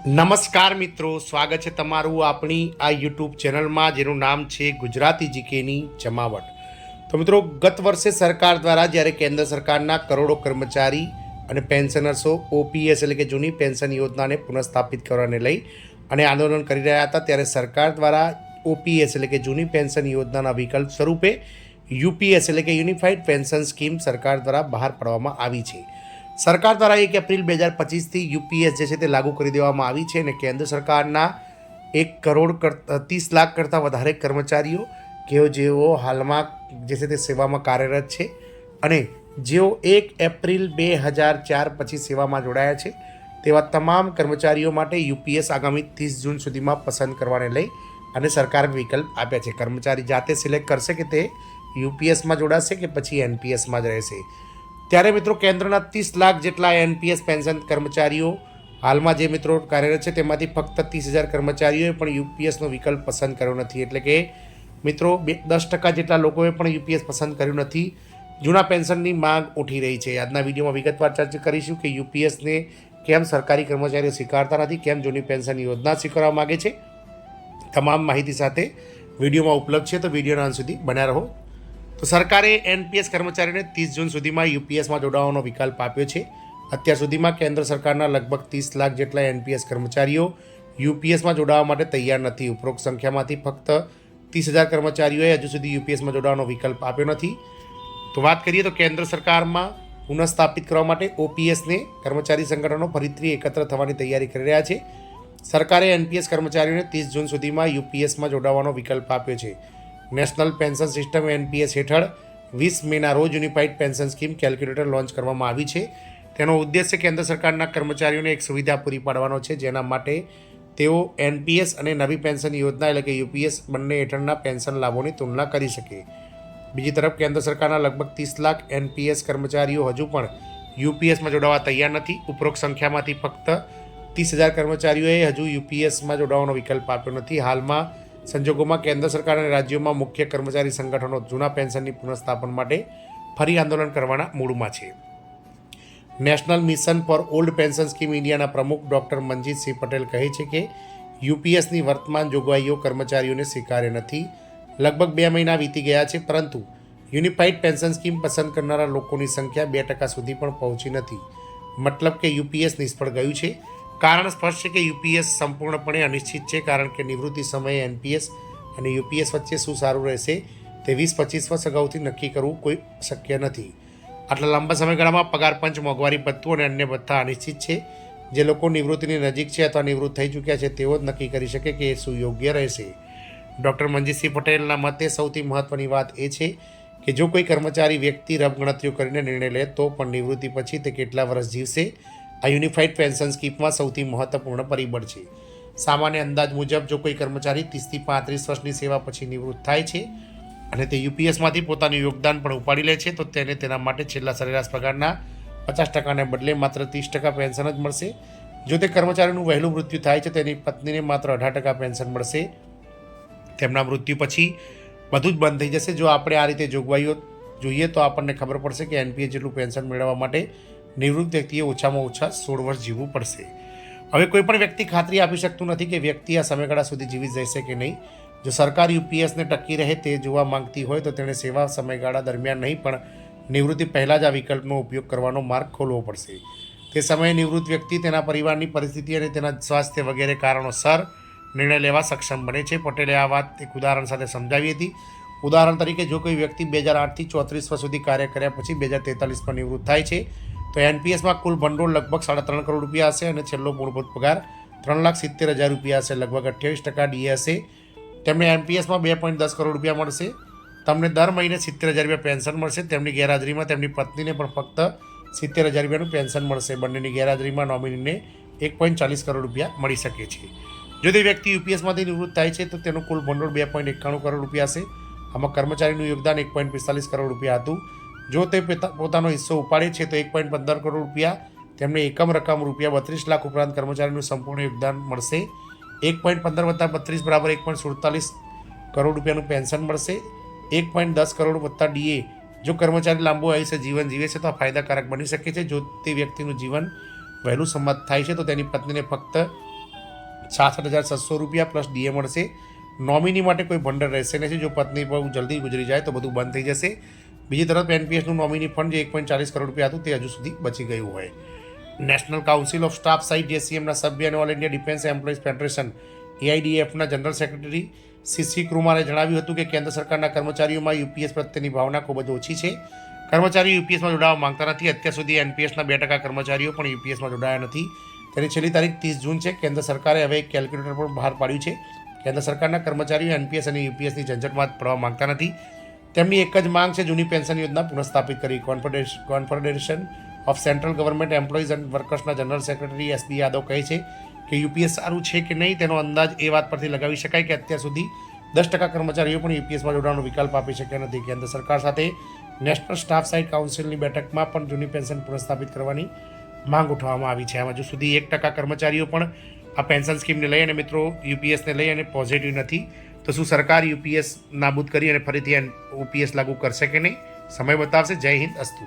નમસ્કાર મિત્રો, સ્વાગત છે તમારું આપણી આ યુટ્યુબ ચેનલમાં જેનું નામ છે ગુજરાતી જીકેની જમાવટ। તો મિત્રો, ગત વર્ષે સરકાર દ્વારા જ્યારે કેન્દ્ર સરકારના કરોડો કર્મચારી અને પેન્શનર્સો ઓપીએસ એટલે કે જૂની પેન્શન યોજનાને પુનઃસ્થાપિત કરવાને લઈ અને આંદોલન કરી રહ્યા હતા, ત્યારે સરકાર દ્વારા ઓપીએસ એટલે કે જૂની પેન્શન યોજનાના વિકલ્પ સ્વરૂપે યુપીએસ એટલે કે યુનિફાઈડ પેન્શન સ્કીમ સરકાર દ્વારા બહાર પાડવામાં આવી છે। સરકાર દ્વારા 1 એપ્રિલ 2025થી યુપીએસ જે છે તે લાગુ કરી દેવામાં આવી છે અને કેન્દ્ર સરકારના 1,30 લાખ કરતાં વધારે કર્મચારીઓ કે જેઓ હાલમાં જે છે તે સેવામાં કાર્યરત છે અને જેઓ 1 એપ્રિલ 2004 પછી સેવામાં જોડાયા છે તેવા તમામ કર્મચારીઓ માટે યુપીએસ આગામી 30 જૂન સુધીમાં પસંદ કરવાને લઈ અને સરકારે વિકલ્પ આપ્યા છે। કર્મચારી જાતે સિલેક્ટ કરશે કે તે યુપીએસમાં જોડાશે કે પછી એનપીએસમાં જ રહેશે। ત્યારે મિત્રો, કેન્દ્રના 30 લાખ જેટલા એનપીએસ પેન્શન કર્મચારીઓ હાલમાં જે મિત્રો કાર્યરત છે તેમાંથી ફક્ત 30,000 કર્મચારીઓએ પણ યુપીએસનો વિકલ્પ પસંદ કર્યો નથી। એટલે કે મિત્રો 10% જેટલા લોકોએ પણ યુપીએસ પસંદ કર્યું નથી। જૂના પેન્શનની માંગ ઉઠી રહી છે। આજના વિડીયોમાં વિગતવાર ચર્ચા કરીશું કે યુપીએસને કેમ સરકારી કર્મચારીઓ સ્વીકારતા નથી, કેમ જૂની પેન્શન યોજના સ્વીકારવા માગે છે। તમામ માહિતી સાથે વિડીયોમાં ઉપલબ્ધ છે, તો વિડીયોના અંત સુધી બન્યા રહો। તો સરકારે એનપીએસ કર્મચારીઓને 30 જૂન સુધીમાં યુપીએસમાં જોડાવાનો વિકલ્પ આપ્યો છે। અત્યાર સુધીમાં કેન્દ્ર સરકારના લગભગ 30 લાખ જેટલા એનપીએસ કર્મચારીઓ યુપીએસમાં જોડાવા માટે તૈયાર નથી। ઉપરોક્ત સંખ્યામાંથી ફક્ત 30,000 કર્મચારીઓએ હજુ સુધી યુપીએસમાં જોડાવાનો વિકલ્પ આપ્યો નથી। તો વાત કરીએ તો કેન્દ્ર સરકારમાં પુનઃસ્થાપિત કરવા માટે ઓપીએસને કર્મચારી સંગઠનો ફરીથી એકત્ર થવાની તૈયારી કરી રહ્યા છે। સરકારે એનપીએસ કર્મચારીઓને 30 જૂન સુધીમાં યુપીએસમાં જોડાવાનો વિકલ્પ આપ્યો છે। નેશનલ પેન્શન સિસ્ટમ એનપીએસ હેઠળ 20 મેના રોજ unified pension scheme calculator launch કરવામાં આવી છે। તેનો ઉદ્દેશ્ય કેન્દ્ર સરકારના કર્મચારીઓને એક સુવિધા પૂરી પાડવાનો છે, જેના માટે તેઓ એનપીએસ અને નવી પેન્શન યોજના એટલે કે યુપીએસ બંને હેઠળના પેન્શન લાભોની તુલના કરી શકે। બીજી તરફ કેન્દ્ર સરકારના લગભગ 30 લાખ એનપીએસ કર્મચારીઓ હજુ પણ યુપીએસમાં જોડાવા તૈયાર નથી। ઉપરોક્ત સંખ્યામાંથી ફક્ત 30,000 કર્મચારીઓએ હજુ યુપીએસમાં જોડાવાનો વિકલ્પ આપ્યો નથી। હાલમાં સંજોગોમાં કેન્દ્ર સરકાર અને રાજ્યોમાં મુખ્ય કર્મચારી સંગઠનો જૂના પેન્શનની પુનઃસ્થાપન માટે ફરી આંદોલન કરવાના મૂડમાં છે। National mission for old pension scheme ઇન્ડિયાના પ્રમુખ ડૉક્ટર મનજીતસિંહ પટેલ કહે છે કે યુપીએસની વર્તમાન જોગવાઈઓ કર્મચારીઓને સ્વીકાર્ય નથી। લગભગ 2 મહિના વીતી ગયા છે, પરંતુ યુનિફાઈડ પેન્શન સ્કીમ પસંદ કરનારા લોકોની સંખ્યા 2% સુધી પણ પહોંચી નથી। મતલબ કે યુપીએસ નિષ્ફળ ગયું છે। કારણ સ્પષ્ટ છે કે યુપીએસ સંપૂર્ણપણે અનિશ્ચિત છે, કારણ કે નિવૃત્તિ સમયે એનપીએસ અને યુપીએસ વચ્ચે શું સારું રહેશે તે 20-25 વર્ષ અગાઉથી નક્કી કરવું કોઈ શક્ય નથી। આટલા લાંબા સમયગાળામાં પગાર પંચ, મોંઘવારી ભથ્થું અને અન્ય ભથ્થા અનિશ્ચિત છે। જે લોકો નિવૃત્તિની નજીક છે અથવા નિવૃત્ત થઈ ચૂક્યા છે તેઓ જ નક્કી કરી શકે કે એ શું યોગ્ય રહેશે। ડૉક્ટર મનજીતસિંહ પટેલના મતે સૌથી મહત્ત્વની વાત એ છે કે જો કોઈ કર્મચારી વ્યક્તિ રફ ગણતરીઓ કરીને નિર્ણય લે તો પણ નિવૃત્તિ પછી તે કેટલા વર્ષ જીવશે, આ યુનિફાઈડ પેન્શન સ્કીમમાં સૌથી મહત્વપૂર્ણ પરિબળ છે। સામાન્ય અંદાજ મુજબ જો કોઈ કર્મચારી 30 થી 35 વર્ષની સેવા પછી નિવૃત્ત થાય છે અને તે યુપીએસમાંથી પોતાનું યોગદાન પણ ઉપાડી લે છે, તો તેને તેના માટે છેલ્લા સરેરાશ પગારના 50%ને બદલે માત્ર 30% પેન્શન જ મળશે। જો તે કર્મચારીનું વહેલું મૃત્યુ થાય છે, તેની પત્નીને માત્ર 18% પેન્શન મળશે। તેમના મૃત્યુ પછી બધું જ બંધ થઈ જશે। જો આપણે આ રીતે જોગવાઈઓ જોઈએ તો આપણને ખબર પડશે કે એનપીએસ જેટલું પેન્શન મેળવવા માટે નિવૃત્ત વ્યક્તિએ ઓછામાં ઓછા 16 વર્ષ જીવવું પડશે। હવે કોઈ પણ વ્યક્તિ ખાતરી આપી શકતું નથી કે વ્યક્તિ આ સમયગાળા સુધી જીવી જશે કે નહીં। જો સરકાર યુપીએસને ટકી રહે તે જોવા માંગતી હોય તો તેણે સેવા સમયગાળા દરમિયાન નહીં પણ નિવૃત્તિ પહેલાં જ આ વિકલ્પનો ઉપયોગ કરવાનો માર્ગ ખોલવો પડશે। તે સમયે નિવૃત્ત વ્યક્તિ તેના પરિવારની પરિસ્થિતિ અને તેના સ્વાસ્થ્ય વગેરે કારણોસર નિર્ણય લેવા સક્ષમ બને છે। પટેલે આ વાત એક ઉદાહરણ સાથે સમજાવી હતી। ઉદાહરણ તરીકે, જો કોઈ વ્યક્તિ 2008થી 34 વર્ષ સુધી કાર્ય કર્યા પછી 2043માં નિવૃત્ત થાય છે તો એનપીએસમાં કુલ ભંડોળ લગભગ 3.5 કરોડ રૂપિયા હશે અને છેલ્લો મૂળભૂત પગાર 3,70,000 રૂપિયા હશે। લગભગ 28% ડીએ હશે। તેમને એનપીએસમાં 2.10 કરોડ રૂપિયા મળશે। તમને દર મહિને 70,000 રૂપિયા પેન્શન મળશે। તેમની ગેરહાજરીમાં તેમની પત્નીને પણ ફક્ત 70,000 રૂપિયાનું પેન્શન મળશે। બંનેની ગેરહાજરીમાં નોમિનીને 1.40 કરોડ રૂપિયા મળી શકે છે। જો તે વ્યક્તિ યુપીએસમાંથી નિવૃત્ત થાય છે તો તેનું કુલ ભંડોળ 2.91 કરોડ રૂપિયા હશે। આમાં કર્મચારીનું યોગદાન 1.45 કરોડ રૂપિયા હતું। જો તે પોતાનો હિસ્સો ઉપાડે છે તો 1.15 કરોડ રૂપિયા, તેમને એકમ રકમ રૂપિયા 32 લાખ ઉપરાંત કર્મચારીનું સંપૂર્ણ યોગદાન મળશે। 1.15 વત્તા 32 બરાબર 1.47 કરોડ રૂપિયાનું પેન્શન મળશે। 1.10 કરોડ વત્તા ડીએ જો કર્મચારી લાંબુ આયુષ્ય જીવન જીવે છે તો આ ફાયદાકારક બની શકે છે। જો તે વ્યક્તિનું જીવન વહેલું સમાપ્ત થાય છે તો તેની પત્નીને ફક્ત ₹66,700 પ્લસ ડીએ મળશે. નોમિની માટે કોઈ ભંડર રહેશે નહીં. જો પત્ની બહુ જલ્દી ગુજરી જાય તો બધું બંધ થઈ જશે. બીજી તરફ એનપીએસનું નોમિની ફંડ જે ₹1.40 કરોડ હતું તે હજુ સુધી બચી ગયું હોય. National council of staff side જેસીએમના સભ્ય અને all India defence employees federation એઆઈડીએફના જનરલ સેક્રેટરી સીસી કુમારે જણાવ્યું હતું કે કેન્દ્ર સરકારના કર્મચારીઓમાં યુપીએસ પ્રત્યેની ભાવના ખૂબ જ ઓછી છે. કર્મચારીઓ યુપીએસમાં જોડાવા માંગતા નથી. અત્યાર સુધી એનપીએસના 2% કર્મચારીઓ પણ યુપીએસમાં જોડાયા નથી. તેની છેલ્લી તારીખ 30 જૂન છે. કેન્દ્ર સરકારે હવે એક કેલ્ક્યુલેટર પણ બહાર પાડ્યું છે. કેન્દ્ર સરકારના કર્મચારીઓ એનપીએસ અને યુપીએસની ઝંઝટમાં પડવા માંગતા નથી. તેમની એક જ માંગ છે જૂની પેન્શન યોજના પુનઃસ્થાપિત કરી. Confederation of central government employees and વર્કર્સના general secretary S B Yadav છે કે યુપીએસ સારું છે કે નહીં તેનો અંદાજ એ વાત પરથી લગાવી શકાય કે અત્યાર સુધી 10% કર્મચારીઓ પણ યુપીએસમાં જોડાવાનો વિકલ્પ આપી શક્યા નથી. કેન્દ્ર સરકાર સાથે નેશનલ સ્ટાફ સાઇટ કાઉન્સિલની બેઠકમાં પણ જૂની પેન્શન પુનઃસ્થાપિત કરવાની માંગ ઉઠાવવામાં આવી છે. આમાં હજુ સુધી 1% કર્મચારીઓ પણ આ પેન્શન સ્કીમને લઈ અને મિત્રો યુપીએસને લઈ અને પોઝિટિવ નથી. તો શું સરકાર યુપીએસ નાબૂદ કરી અને ફરીથી ઓપીએસ લાગુ કરશે કે નહીં? સમય બતાવશે. જય હિન્દ. અસ્તુ.